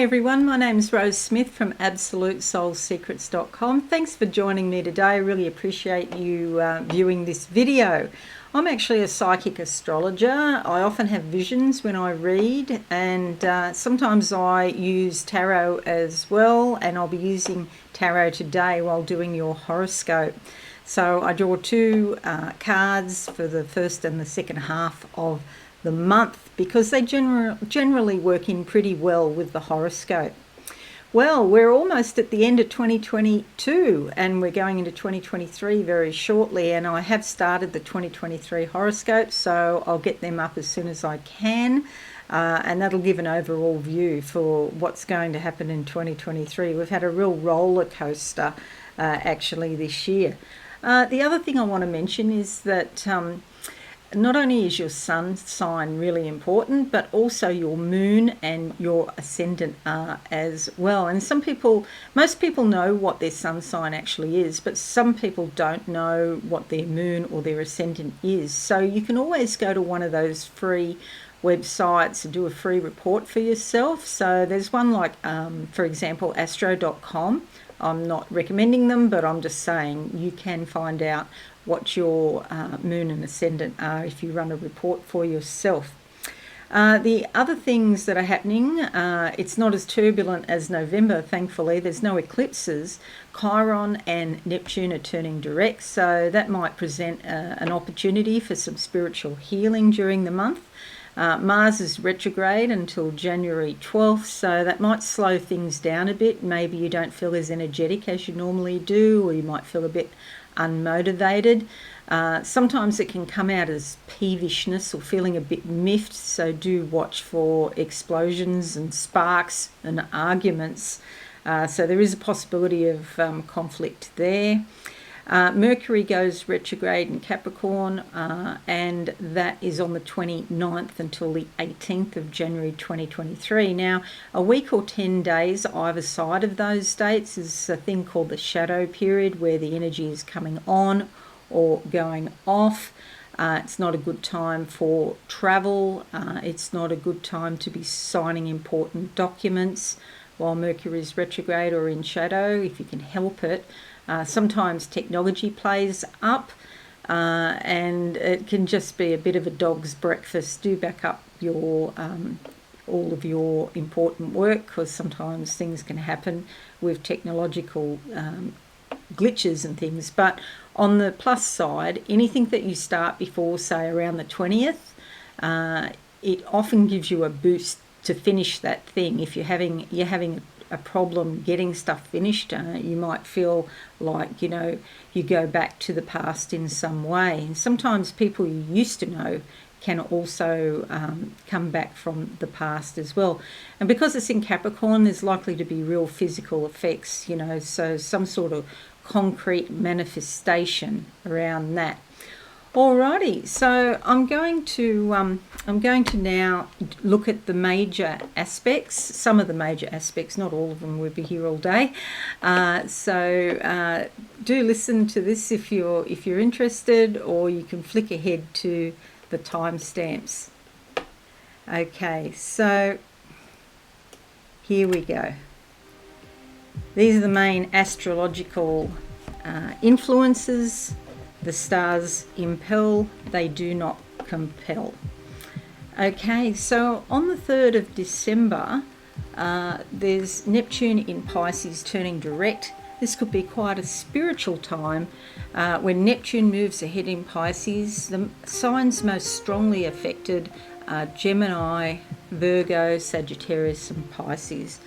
everyone, my name is Rose Smith from AbsoluteSoulSecrets.com. Thanks for joining me today. I really appreciate you viewing this video. I'm actually a psychic astrologer. I often have visions when I read, and sometimes I use tarot as well, and I'll be using tarot today while doing your horoscope. So I draw two cards for the first and the second half of the month because they generally work in pretty well with the horoscope. Well, we're almost at the end of 2022 and we're going into 2023 very shortly, and I have started the 2023 horoscope, so I'll get them up as soon as I can, and that'll give an overall view for what's going to happen in 2023. We've had a real roller coaster actually this year. The other thing I want to mention is that not only is your sun sign really important, but also your moon and your ascendant are as well. And most people know what their sun sign actually is, but some people don't know what their moon or their ascendant is. So you can always go to one of those free websites and do a free report for yourself. So there's one like, for example, Astro.com. I'm not recommending them, but I'm just saying you can find out what your moon and ascendant are if you run a report for yourself. The other things that are happening, it's not as turbulent as November, thankfully. There's no eclipses. Chiron and Neptune are turning direct, so that might present an opportunity for some spiritual healing during the month. Mars is retrograde until January 12th, so that might slow things down a bit. Maybe you don't feel as energetic as you normally do, or you might feel a bit unmotivated. Sometimes it can come out as peevishness or feeling a bit miffed, so do watch for explosions and sparks and arguments. So there is a possibility of conflict there. Mercury goes retrograde in Capricorn, and that is on the 29th until the 18th of January 2023. Now, a week or 10 days either side of those dates is a thing called the shadow period, where the energy is coming on or going off. It's not a good time for travel. It's not a good time to be signing important documents while Mercury is retrograde or in shadow, if you can help it. Sometimes technology plays up, and it can just be a bit of a dog's breakfast. Do back up your all of your important work, because sometimes things can happen with technological glitches and things. But on the plus side, anything that you start before, say, around the 20th, it often gives you a boost to finish that thing. If you're having a problem getting stuff finished, you might feel like you go back to the past in some way. And sometimes people you used to know can also come back from the past as well. And because it's in Capricorn, there's likely to be real physical effects, so some sort of concrete manifestation around that. Alrighty, so I'm going to now look at the major aspects, some of the major aspects, not all of them. We'll be here all day. So do listen to this if you're interested, or you can flick ahead to the timestamps. Okay, so here we go. These are the main astrological influences. The stars impel, they do not compel. Okay, so on the 3rd of December, there's Neptune in Pisces turning direct. This could be quite a spiritual time. When Neptune moves ahead in Pisces, the signs most strongly affected are Gemini, Virgo, Sagittarius and Pisces.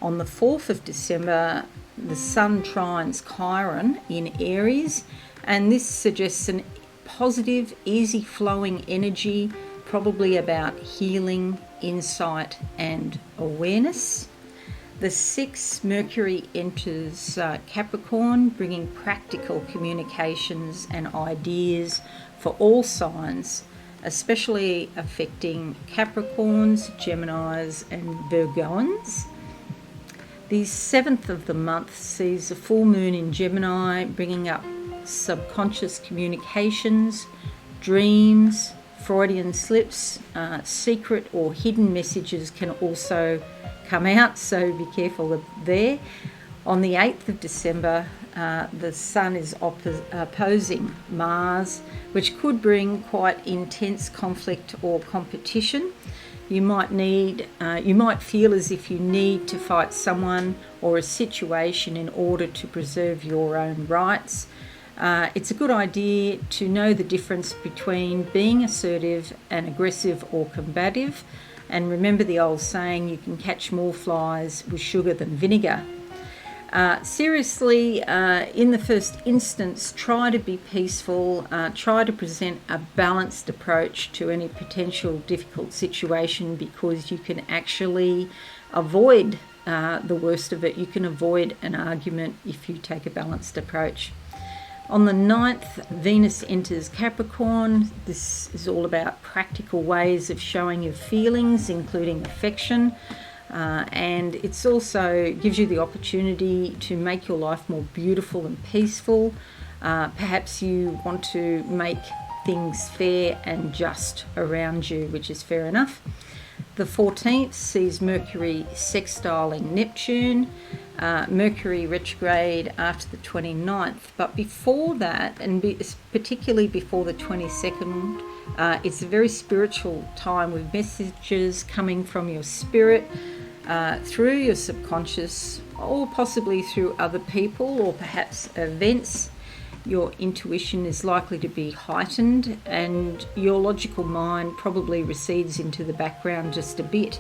On the 4th of December, the Sun trines Chiron in Aries, and this suggests an positive, easy-flowing energy, probably about healing, insight and awareness. The 6th, Mercury enters Capricorn, bringing practical communications and ideas for all signs, especially affecting Capricorns, Geminis and Virgoans. The 7th of the month sees a full moon in Gemini, bringing up subconscious communications, dreams, Freudian slips, secret or hidden messages can also come out, so be careful there. On the 8th of December, the Sun is opposing Mars, which could bring quite intense conflict or competition. You might feel as if you need to fight someone or a situation in order to preserve your own rights. It's a good idea to know the difference between being assertive and aggressive or combative. And remember the old saying, you can catch more flies with sugar than vinegar. Seriously, in the first instance, try to be peaceful, try to present a balanced approach to any potential difficult situation, because you can actually avoid the worst of it. You can avoid an argument if you take a balanced approach. On the 9th, Venus enters Capricorn. This is all about practical ways of showing your feelings, including affection. And it's also gives you the opportunity to make your life more beautiful and peaceful. Perhaps you want to make things fair and just around you, which is fair enough. The 14th sees Mercury sextiling Neptune, Mercury retrograde after the 29th. But before that, and particularly before the 22nd, it's a very spiritual time with messages coming from your spirit, through your subconscious, or possibly through other people or perhaps events. Your intuition is likely to be heightened, and your logical mind probably recedes into the background just a bit.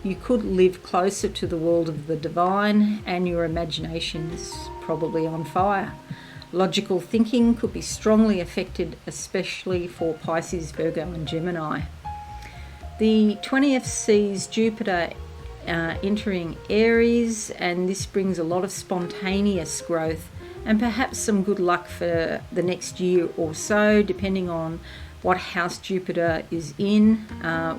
You could live closer to the world of the divine, and your imagination is probably on fire. Logical thinking could be strongly affected, especially for Pisces, Virgo and Gemini. The 20th sees Jupiter entering Aries, and this brings a lot of spontaneous growth and perhaps some good luck for the next year or so, depending on what house Jupiter is in.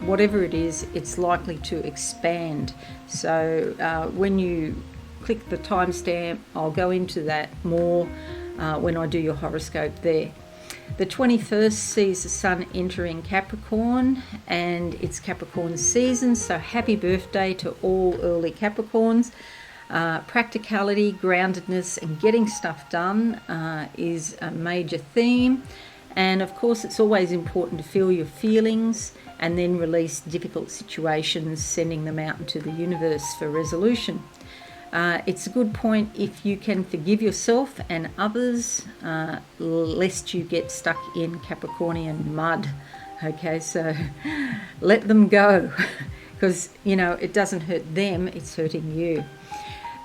Whatever it is, it's likely to expand. So when you click the timestamp, I'll go into that more when I do your horoscope there. The 21st sees the Sun entering Capricorn, and it's Capricorn season, so happy birthday to all early Capricorns. Practicality, groundedness and getting stuff done is a major theme. And of course, it's always important to feel your feelings and then release difficult situations, sending them out into the universe for resolution. It's a good point if you can forgive yourself and others, lest you get stuck in Capricornian mud. Okay, so let them go, because, it doesn't hurt them, it's hurting you.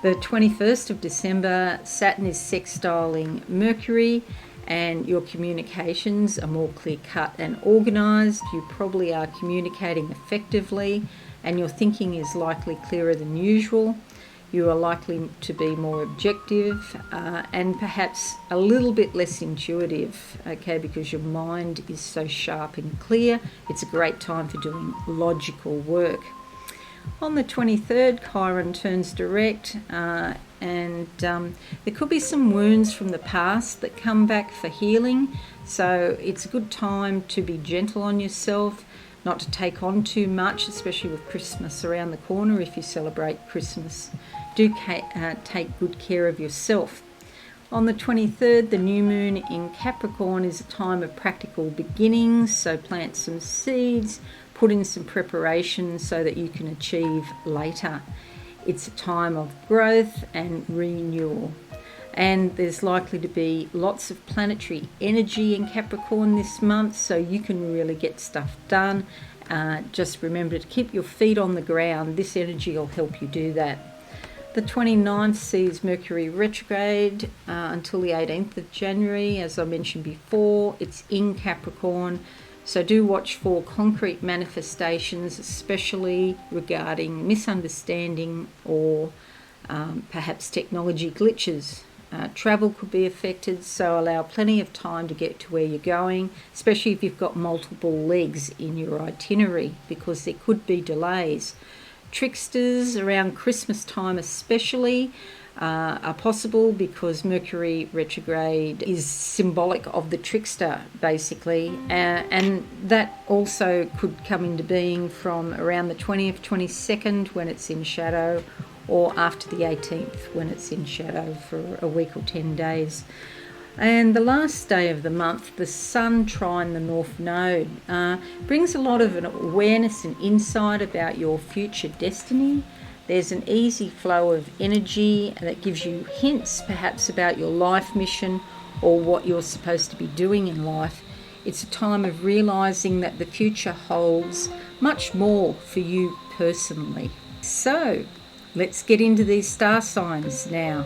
The 21st of December, Saturn is sextiling Mercury, and your communications are more clear-cut and organised. You probably are communicating effectively, and your thinking is likely clearer than usual. You are likely to be more objective and perhaps a little bit less intuitive, okay, because your mind is so sharp and clear. It's a great time for doing logical work. On the 23rd, Chiron turns direct, and there could be some wounds from the past that come back for healing. So it's a good time to be gentle on yourself, not to take on too much, especially with Christmas around the corner if you celebrate Christmas. Do take good care of yourself. On the 23rd, the new moon in Capricorn is a time of practical beginnings, so plant some seeds, put in some preparation so that you can achieve later. It's a time of growth and renewal. And there's likely to be lots of planetary energy in Capricorn this month, so you can really get stuff done. Just remember to keep your feet on the ground. This energy will help you do that. The 29th sees Mercury retrograde until the 18th of January. As I mentioned before, it's in Capricorn. So do watch for concrete manifestations, especially regarding misunderstanding or perhaps technology glitches. Travel could be affected, so allow plenty of time to get to where you're going, especially if you've got multiple legs in your itinerary, because there could be delays. Tricksters around Christmas time especially are possible, because Mercury retrograde is symbolic of the trickster, basically, and that also could come into being from around the 20th, 22nd when it's in shadow, or after the 18th when it's in shadow for a week or 10 days. And the last day of the month, the Sun trine the North Node, brings a lot of an awareness and insight about your future destiny. There's an easy flow of energy that gives you hints perhaps about your life mission or what you're supposed to be doing in life. It's a time of realising that the future holds much more for you personally. So let's get into these star signs now.